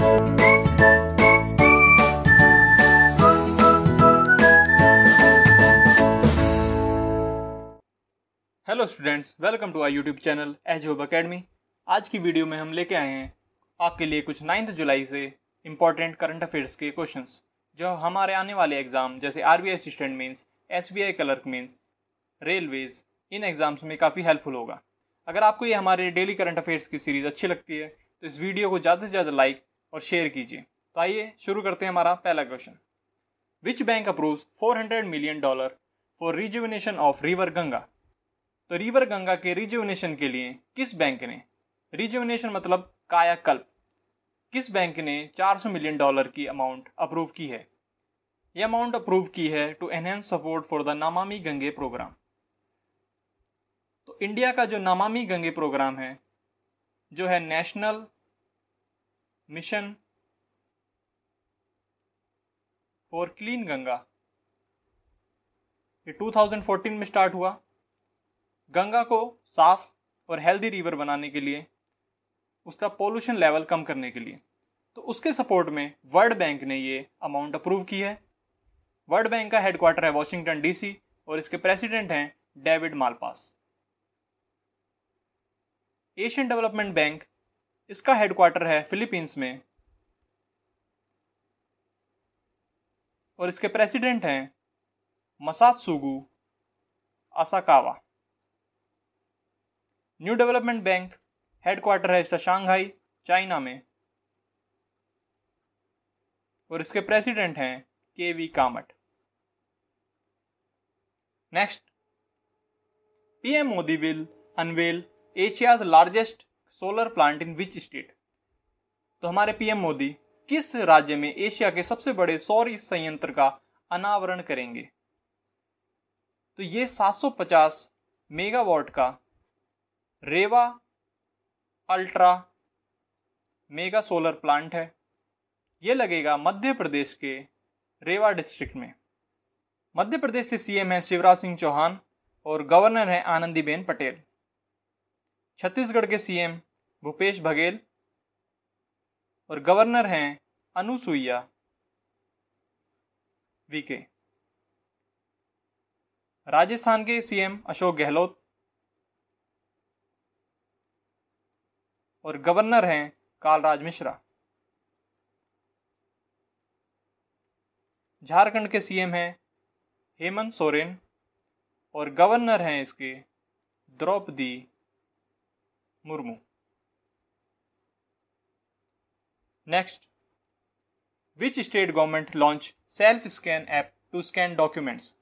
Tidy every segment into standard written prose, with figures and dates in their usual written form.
Hello students, welcome to our YouTube channel Edhope academy. आज की video में हम लेके आए हैं आपके लिए कुछ 9 जुलाई से इम्पॉर्टेंट करंट अफेयर्स के क्वेश्चंस जो हमारे आने वाले एग्जाम जैसे RBI assistant means, SBI clerk means, railways, इन एग्जाम्स में काफ़ी हेल्पफुल होगा। अगर आपको ये हमारे डेली करंट अफेयर्स की सीरीज़ अच्छी लगती है तो इस वीडियो को ज़्यादा से ज़्यादा लाइक और शेयर कीजिए। तो आइए शुरू करते हैं हमारा पहला question. Which bank approves $400 million for rejuvenation of river Ganga? तो रिवर गंगा के रिजुविनेशन के लिए किस बैंक ने, रिजुविनेशन मतलब कायाकल्प, किस बैंक ने $400 मिलियन की अमाउंट अप्रूव की है? यह अमाउंट अप्रूव की है to enhance support for the Namami Gange programme. तो इंडिया का जो नमामि गंगे प्रोग्राम है, जो है national mission for clean Ganga, ये 2014 में स्टार्ट हुआ। गंगा को साफ और हेल्दी रिवर बनाने के लिए, उसका पोल्यूशन लेवल कम करने के लिए, तो उसके सपोर्ट में वर्ल्ड बैंक ने ये अमाउंट अप्रूव की है। वर्ल्ड बैंक का हेडक्वार्टर है वॉशिंगटन डीसी और इसके प्रेसिडेंट हैं David Malpass. Asian development bank, इसका हेडक्वार्टर है फिलीपींस में और इसके प्रेसिडेंट हैं Masatsugu Asakawa. New development bank, headquarter है इसका शंघाई चाइना में और इसके प्रेसिडेंट हैं KV Kamath. Next, PM Modi will unveil Asia's largest solar plant in which state? तो हमारे पीएम मोदी किस राज्य में एशिया के सबसे बड़े सौर संयंत्र का अनावरण करेंगे? तो ये 750 मेगावाट का रेवा अल्ट्रा मेगा सोलर प्लांट है। ये लगेगा मध्य प्रदेश के रेवा डिस्ट्रिक्ट में। मध्य प्रदेश के सीएम हैं शिवराज सिंह चौहान और गवर्नर हैं आनंदीबेन पटेल। छत्तीसगढ़ के सीएम भूपेश बघेल और गवर्नर हैं अनुसुईया वीके। राजस्थान के सीएम अशोक गहलोत और गवर्नर हैं कालराज मिश्रा। झारखंड के सीएम हैं हेमंत सोरेन और गवर्नर हैं इसके Draupadi Murmu. Next, which state government launch self scan app to scan documents?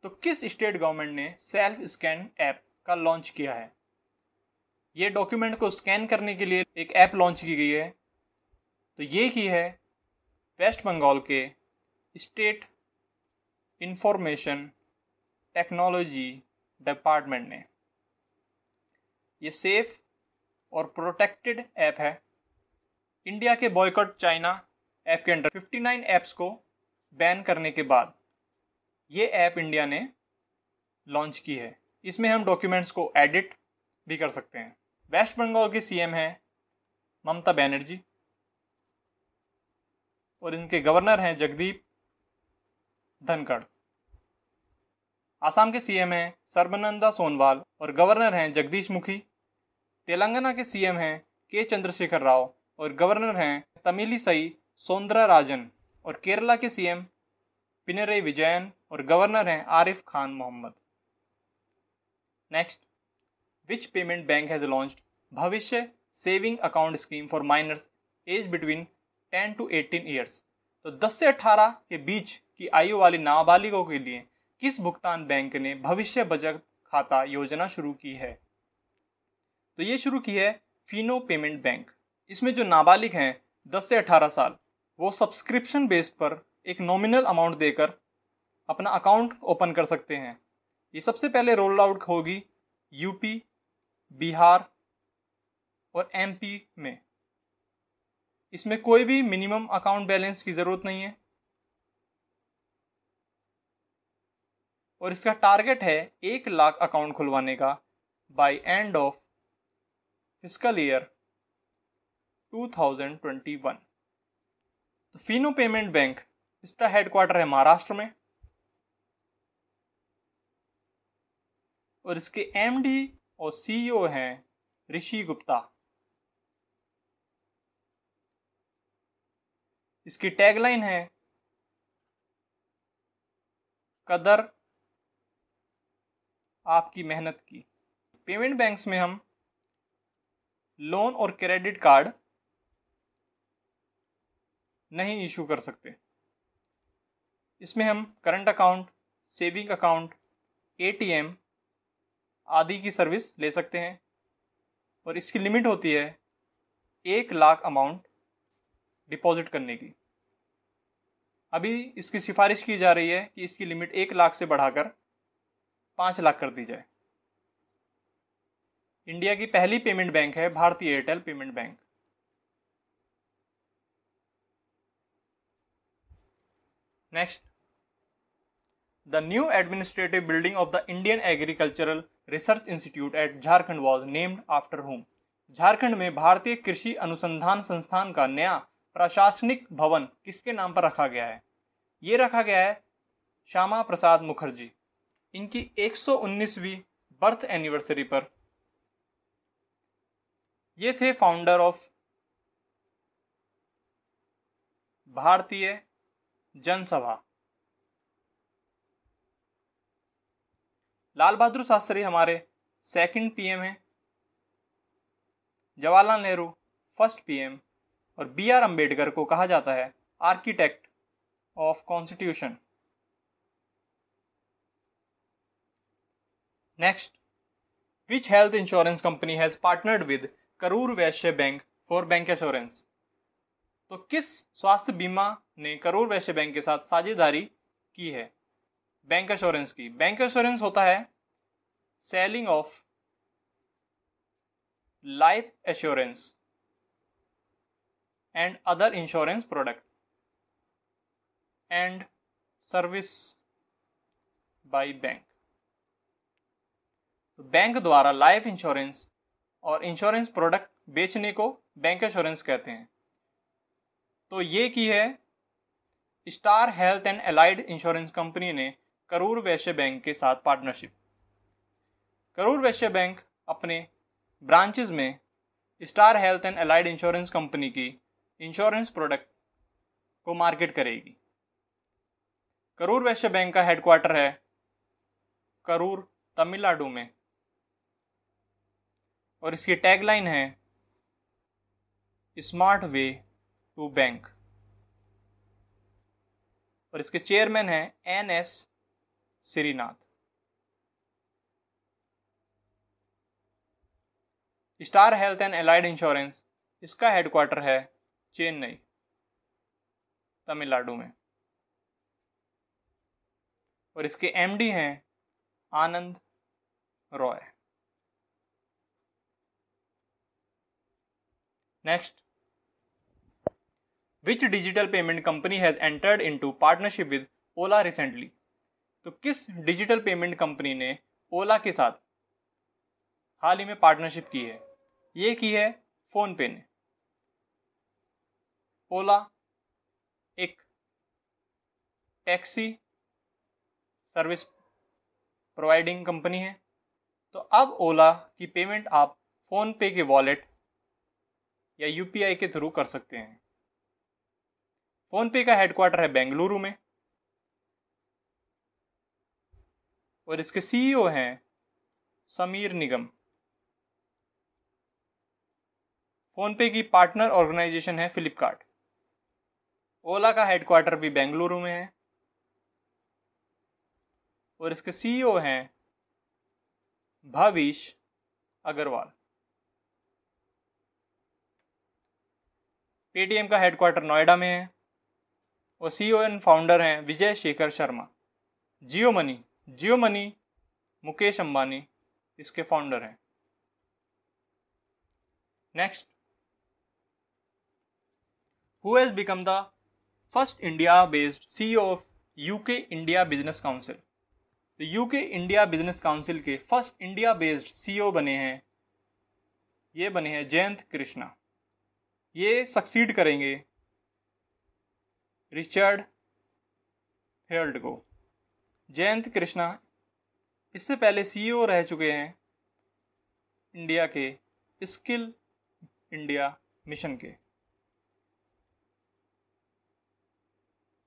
तो किस स्टेट गवर्नमेंट ने सेल्फ स्कैन ऐप का लॉन्च किया है? ये डॉक्यूमेंट को स्कैन करने के लिए एक ऐप लॉन्च की गई है। तो ये ही है वेस्ट बंगाल के स्टेट इंफॉर्मेशन टेक्नोलॉजी डिपार्टमेंट ने। ये सेफ और प्रोटेक्टेड ऐप है। इंडिया के बॉयकॉट चाइना ऐप के अंडर 59 ऐप्स को बैन करने के बाद ये ऐप इंडिया ने लॉन्च की है। इसमें हम डॉक्यूमेंट्स को एडिट भी कर सकते हैं। वेस्ट बंगाल के सीएम हैं ममता बनर्जी और इनके गवर्नर हैं जगदीप धनखड़। आसाम के सीएम हैं सर्बानंद सोनोवाल और गवर्नर हैं जगदीश मुखी। तेलंगाना के सीएम हैं के चंद्रशेखर राव और गवर्नर हैं तमिलिसई सौंदरराजन। और केरला के सीएम पिनरई विजयन और गवर्नर हैं Arif Khan Mohammad. Next, which payment bank has launched Bhavishya saving account scheme for minors age between 10 to 18 years? तो 10 से 18 के बीच की आयु वाली नाबालिगों के लिए किस भुगतान बैंक ने भविष्य बचत खाता योजना शुरू की है? तो ये शुरू की है फिनो पेमेंट बैंक। इसमें जो नाबालिग हैं 10 से 18 साल, वो सब्सक्रिप्शन बेस्ड पर एक नॉमिनल अमाउंट देकर अपना अकाउंट ओपन कर सकते हैं। ये सबसे पहले रोल आउट होगी यूपी, बिहार और एमपी में। इसमें कोई भी मिनिमम अकाउंट बैलेंस की ज़रूरत नहीं है और इसका टारगेट है 1 लाख अकाउंट खुलवाने का by end of fiscal year 2021। तो फिनो पेमेंट बैंक, इसका हेडक्वार्टर है महाराष्ट्र में और इसके एमडी और सीईओ हैं ऋषि गुप्ता। इसकी टैगलाइन है कदर आपकी मेहनत की। पेमेंट बैंक्स में हम लोन और क्रेडिट कार्ड नहीं इशू कर सकते। इसमें हम current account, saving account, ATM आदि की सर्विस ले सकते हैं और इसकी लिमिट होती है 1 लाख अमाउंट डिपॉजिट करने की। अभी इसकी सिफारिश की जा रही है कि इसकी लिमिट 1 लाख से बढ़ाकर 5 लाख कर दी जाए। इंडिया की पहली पेमेंट बैंक है भारतीय Airtel payment bank. Next, the new administrative building of the Indian agricultural research institute eight Jharkhand was named after हुम। झारखंड में भारतीय कृषि अनुसंधान संस्थान का नया प्रशासनिक भवन किसके नाम पर रखा गया है? ये रखा गया है श्यामा प्रसाद मुखर्जी। इनकी 119वीं बर्थ एनिवर्सरी पर। ये थे फाउंडर ऑफ भारतीय जनसभा। लाल बहादुर शास्त्री हमारे सेकंड पीएम हैं, जवाहरलाल नेहरू फर्स्ट पीएम और बी आर अम्बेडकर को कहा जाता है architect of constitution. Next, which health insurance company has partnered with Karur Vysya bank for bank assurance. तो किस स्वास्थ्य बीमा ने करूर वैश्य बैंक के साथ साझेदारी की है बैंक एश्योरेंस की? बैंक एश्योरेंस होता है selling of life assurance and other insurance product and service by bank. तो बैंक द्वारा लाइफ इंश्योरेंस और इंश्योरेंस प्रोडक्ट बेचने को बैंक एश्योरेंस कहते हैं। तो ये की है star health and allied insurance company ने करूर वैश्य बैंक के साथ पार्टनरशिप। करूर वैश्य बैंक अपने ब्रांचेस में star health and allied insurance company की इंश्योरेंस प्रोडक्ट को मार्केट करेगी। करूर वैश्य बैंक का हेडक्वार्टर है करूर, तमिलनाडु में और इसकी टैगलाइन है स्मार्ट वे टू बैंक और इसके चेयरमैन हैं NS Srinath. Star health and allied insurance, इसका हेडक्वार्टर है चेन्नई, तमिलनाडु में और इसके MD हैं Anand Roy. Next, which digital payment company has entered into partnership with Ola recently. तो किस डिजिटल पेमेंट कंपनी ने ओला के साथ हाल ही में पार्टनरशिप की है? ये की है फोन पे ने। ओला एक टैक्सी सर्विस प्रोवाइडिंग कंपनी है। तो अब ओला की पेमेंट आप फोन पे के वॉलेट या UPI के थ्रू कर सकते हैं। फोन पे का हेडक्वार्टर है बेंगलुरु में और इसके CEO हैं समीर निगम। फोन पे की पार्टनर ऑर्गेनाइजेशन है फ्लिपकार्ट। ओला का हेडक्वार्टर भी बेंगलुरु में है और इसके CEO हैं भविष अग्रवाल। पेटीएम का हेडक्वार्टर नोएडा में है और CEO एंड फाउंडर हैं विजय शेखर शर्मा। जियो मनी मुकेश अंबानी इसके फाउंडर हैं। Next, who has become the first India based CEO of UK India business council. तो UK इंडिया बिजनेस काउंसिल के फर्स्ट इंडिया बेस्ड CEO बने हैं, ये बने हैं जयंत कृष्णा। ये सक्सीड करेंगे रिचर्ड फेल्डको। जयंत कृष्णा इससे पहले सीईओ रह चुके हैं इंडिया के स्किल इंडिया मिशन के,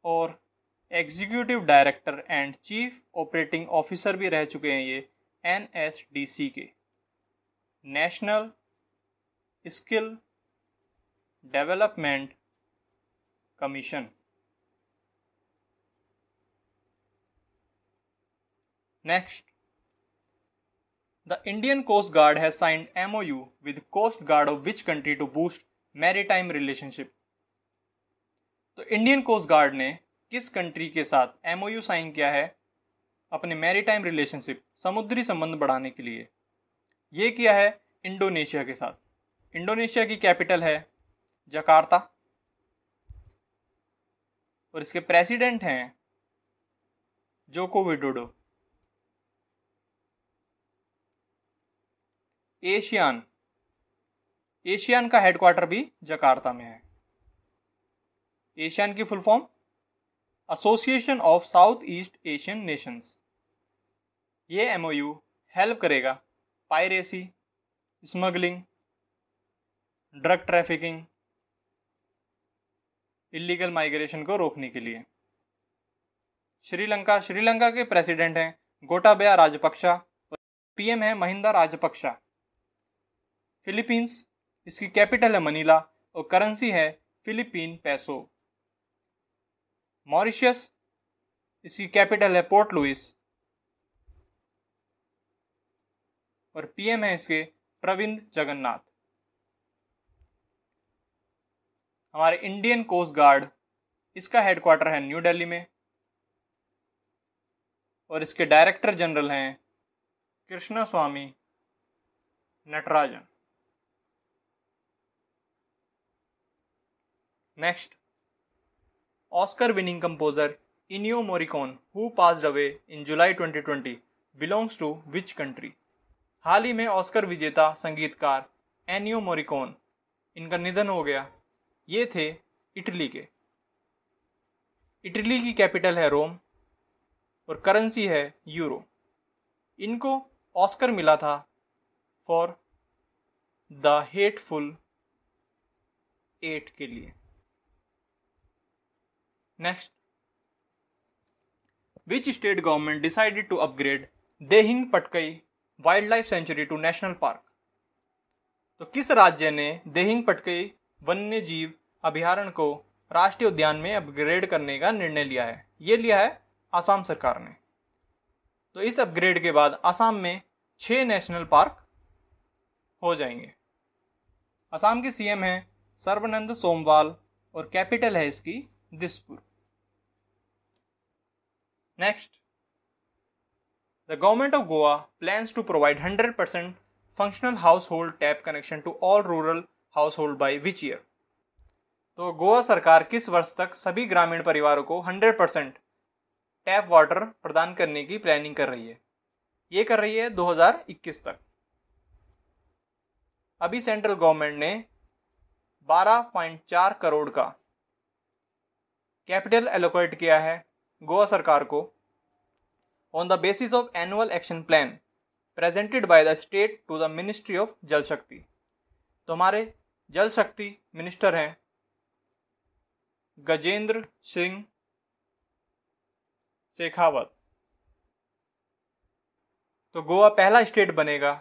और executive director and chief operating officer भी रह चुके हैं ये NSDC के, national skill development commission. Next, the Indian coast guard has signed MOU with coast guard of which country to boost maritime relationship. तो Indian coast guard ने किस country के साथ MOU साइन किया है अपने मैरीटाइम रिलेशनशिप, समुद्री संबंध बढ़ाने के लिए? ये किया है इंडोनेशिया के साथ। इंडोनेशिया की कैपिटल है जकार्ता और इसके प्रेसिडेंट हैं जोको विडोडो। एशियान का हेडक्वार्टर भी जकार्ता में है। एशियान की full form association of south east Asian Nations. ये MOU हेल्प करेगा piracy, smuggling, drug trafficking, illegal migration को रोकने के लिए। श्रीलंका के प्रेसिडेंट हैं गोटाबया राजपक्षा और PM है महिंदा राजपक्षा। फिलीपींस, इसकी कैपिटल है मनीला और करेंसी है फिलीपीन पैसो। मॉरिशस, इसकी कैपिटल है पोर्ट लुइस और PM है इसके प्रविंद जगन्नाथ। हमारे इंडियन कोस्ट गार्ड, इसका हेडक्वार्टर है न्यू दिल्ली में और इसके डायरेक्टर जनरल हैं Krishna Swamy Natarajan. Next, Oscar winning composer Ennio Morricone who passed away in July 2020 belongs to which country? हाल ही में ऑस्कर विजेता संगीतकार एनियो मोरिकॉन, इनका निधन हो गया। ये थे इटली के। इटली की कैपिटल है रोम और करेंसी है यूरो। इनको ऑस्कर मिला था फॉर द हेटफुल एट के लिए। Next, which state government decided to upgrade Dehing Patkai wildlife sanctuary to national park? तो किस राज्य ने देहिंग पटकई वन्य जीव अभयारण्य को राष्ट्रीय उद्यान में अपग्रेड करने का निर्णय लिया है? ये लिया है आसाम सरकार ने। तो इस अपग्रेड के बाद आसाम में 6 नेशनल पार्क हो जाएंगे। आसाम के CM हैं सर्बानंद सोनोवाल और कैपिटल है इसकी Dispur. Next, the government of Goa plans to provide 100% functional household tap connection to all rural household by which year? तो गोवा सरकार किस वर्ष तक सभी ग्रामीण परिवारों को 100% टैप वाटर प्रदान करने की प्लानिंग कर रही है? ये कर रही है 2021 तक। अभी सेंट्रल गवर्नमेंट ने 12.4 करोड़ का कैपिटल एलोकेट किया है गोवा सरकार को on the basis of annual action plan presented by the state to the ministry of Jal Shakti. तो हमारे जल शक्ति मिनिस्टर हैं गजेंद्र सिंह शेखावत। तो गोवा पहला स्टेट बनेगा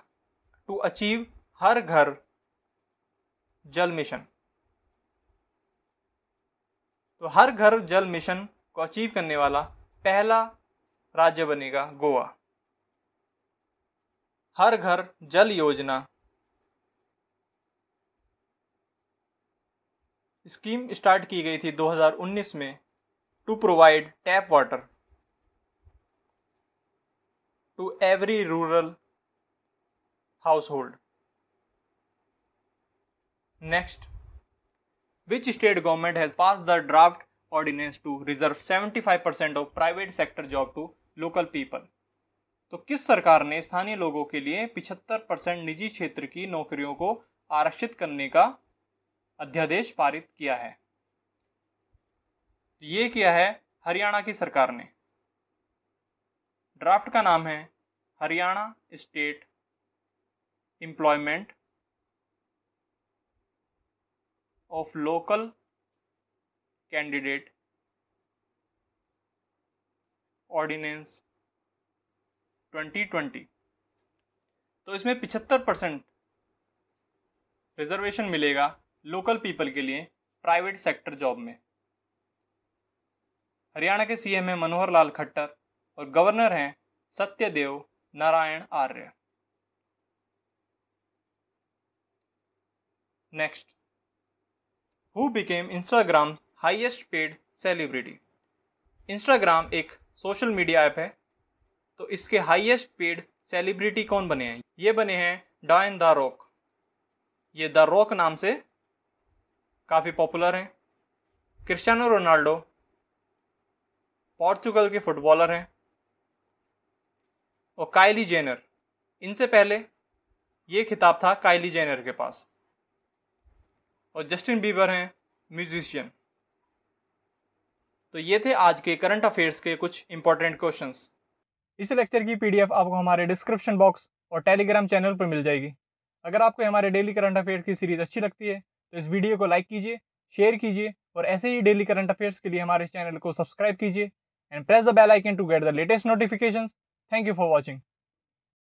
टू अचीव हर घर जल मिशन। तो हर घर जल मिशन को अचीव करने वाला पहला राज्य बनेगा गोवा। हर घर जल योजना स्कीम स्टार्ट की गई थी 2019 में to provide tap water to every rural household. Next, which state government has passed the draft ordinance to reserve 75% of private sector job to local people? तो किस सरकार ने स्थानीय लोगों के लिए 75% निजी क्षेत्र की नौकरियों को आरक्षित करने का अध्यादेश पारित किया है? ये किया है हरियाणा की सरकार ने। ड्राफ्ट का नाम है Haryana state employment of local candidate ordinance 2020। तो इसमें 75% रिजर्वेशन मिलेगा लोकल पीपल के लिए प्राइवेट सेक्टर जॉब में। हरियाणा के सीएम हैं मनोहर लाल खट्टर और गवर्नर हैं Satyadev Narayan Arya. Next, who became Instagram highest paid celebrity. Instagram एक सोशल मीडिया ऐप है, तो इसके हाईएस्ट पेड सेलिब्रिटी कौन बने हैं? ये बने हैं डायन द रॉक। ये द रॉक नाम से काफ़ी पॉपुलर हैं। क्रिस्टियानो रोनाल्डो पोर्चुगल के फुटबॉलर हैं, और काइली जेनर, इनसे पहले ये खिताब था काइली जेनर के पास। और जस्टिन बीबर हैं म्यूजिशियन। तो ये थे आज के करंट अफेयर्स के कुछ इंपॉर्टेंट क्वेश्चंस। इस लेक्चर की पीडीएफ आपको हमारे डिस्क्रिप्शन बॉक्स और टेलीग्राम चैनल पर मिल जाएगी। अगर आपको हमारे डेली करंट अफेयर्स की सीरीज अच्छी लगती है तो इस वीडियो को लाइक कीजिए, शेयर कीजिए, और ऐसे ही डेली करंट अफेयर्स के लिए हमारे चैनल को सब्सक्राइब कीजिए and press the bell icon to get the latest notifications. Thank you for watching.